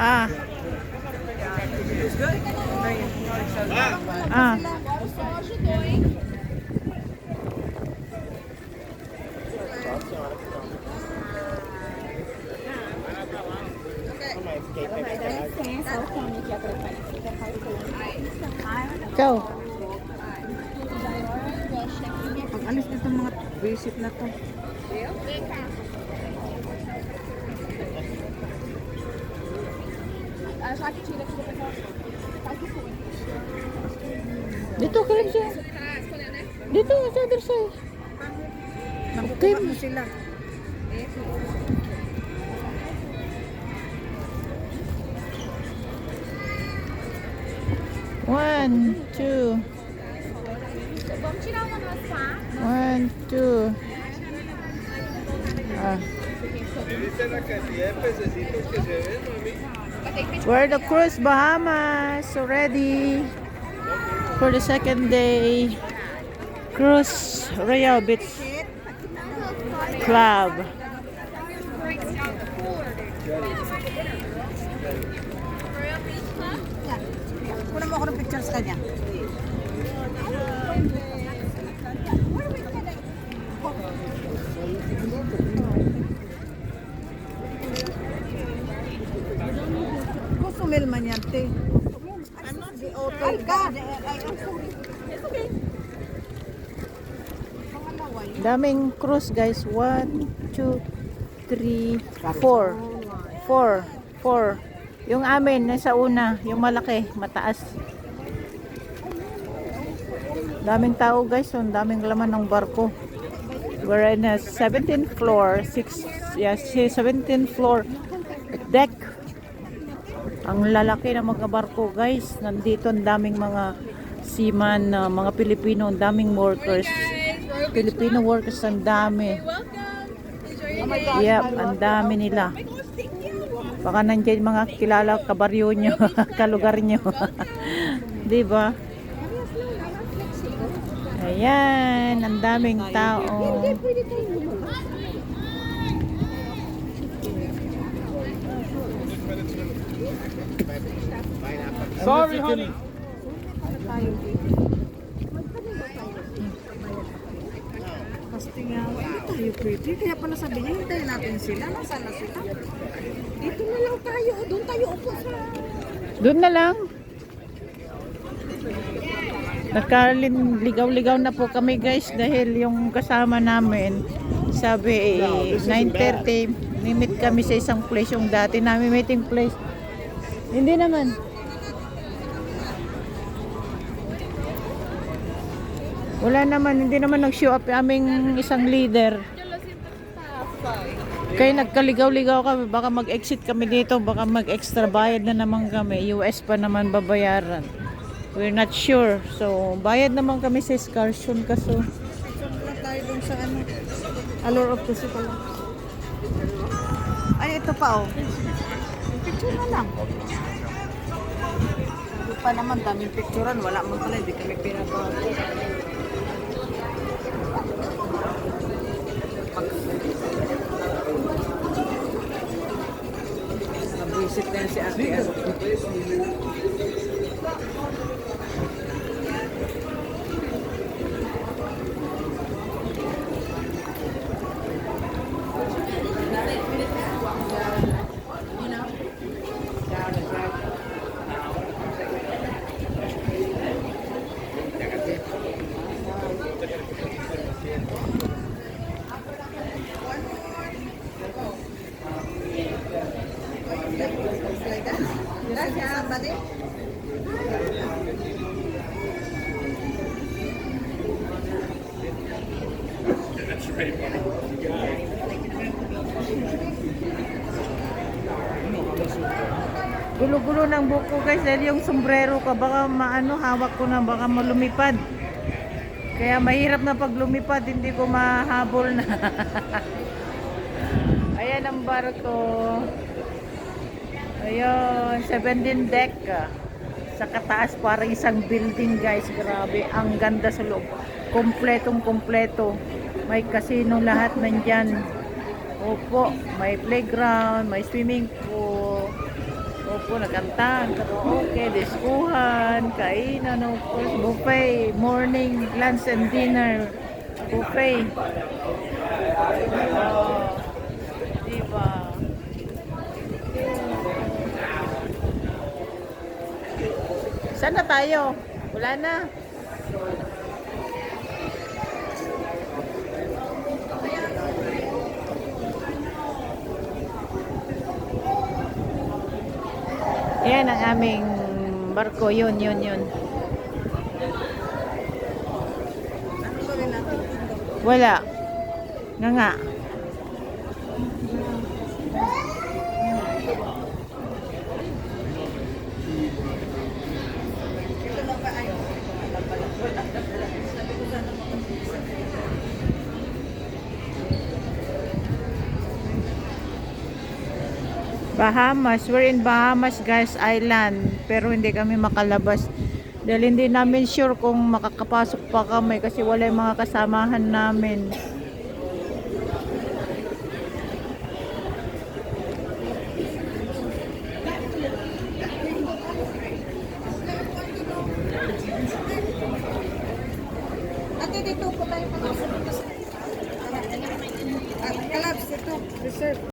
Ah. It's good. Ah. Ikaw. Pag alis nito mga visit na to. Dito, kalim siya. Dito, sa other side. Nakukuha mo sila. One, two. One, two. Ah. We're the cruise Bahamas already for the second day. Cruise Royal Beach Club. Kunan mo ako ng picture sa kanya. Gusto man yan, te. Ay, God! Daming cruise guys. 1, 2, 3, 4. 4. Yung amin nasa una, yung malaki, mataas. Daming tao guys, so daming laman ng barko. We're in a 17th floor, 17th floor deck. Ang lalaki ng mga barko guys. Nandito ang daming mga seaman, mga Pilipino, ang daming workers. Filipino workers ang dami. Yep, ang dami nila. Baka nandiyan mga kilala kabaryo nyo, kalugar nyo. Diba? Ayan, ang daming tao. Sorry, honey. Pasti nga, hindi tayo pwede. Kaya pala sabi niya, hintayin natin sila. Nasaan na sila? Dito na lang tayo. Doon tayo upo sa... Doon na lang. Ligaw-ligaw na po kami guys dahil yung kasama namin sabi 9:30 meet kami sa isang place yung dati namin meeting place. Hindi naman. Wala naman, hindi naman nag-show up aming isang leader. Kaya nagkaligaw-ligaw kami, baka mag-exit kami dito, baka mag-extra bayad na naman kami. US pa naman babayaran. We're not sure. So, bayad naman kami sa excursion kaso. Picture na lang tayo dun sa ano. Allure of the Sea pala. Ay, ito pa oh. Picture na lang. Ito pa naman, daming picturean. Wala man pala, hindi kami pinagawa. Nag-visit na si Ate. Gracias, buddy. Gulo-gulo ng buko guys dahil yung sombrero ka baka maano hawak ko na baka malumipad. Kaya mahirap na pag lumipad hindi ko mahabol na. Ayan ang barko. Ayun, 17 deck. Sa kataas parang isang building guys. Grabe, ang ganda sa loob. Kompletong kompleto. May casino lahat nandyan. Opo, may playground, may swimming pool. Opo, nakantahan, karaoke, diskuhan, kainan, of course, buffet, morning, lunch and dinner, buffet. Oh, diba? Saan na tayo? Wala na. Yan ang aming barko. Yun. Ano ba rin natin dito? Wala. Nga. Ito lang ba ay? Sabi ko sana makapisa. Bahamas. We're in Bahamas guys Island. Pero hindi kami makalabas. Dahil hindi namin sure kung makakapasok pa kami kasi wala yung mga kasamahan namin.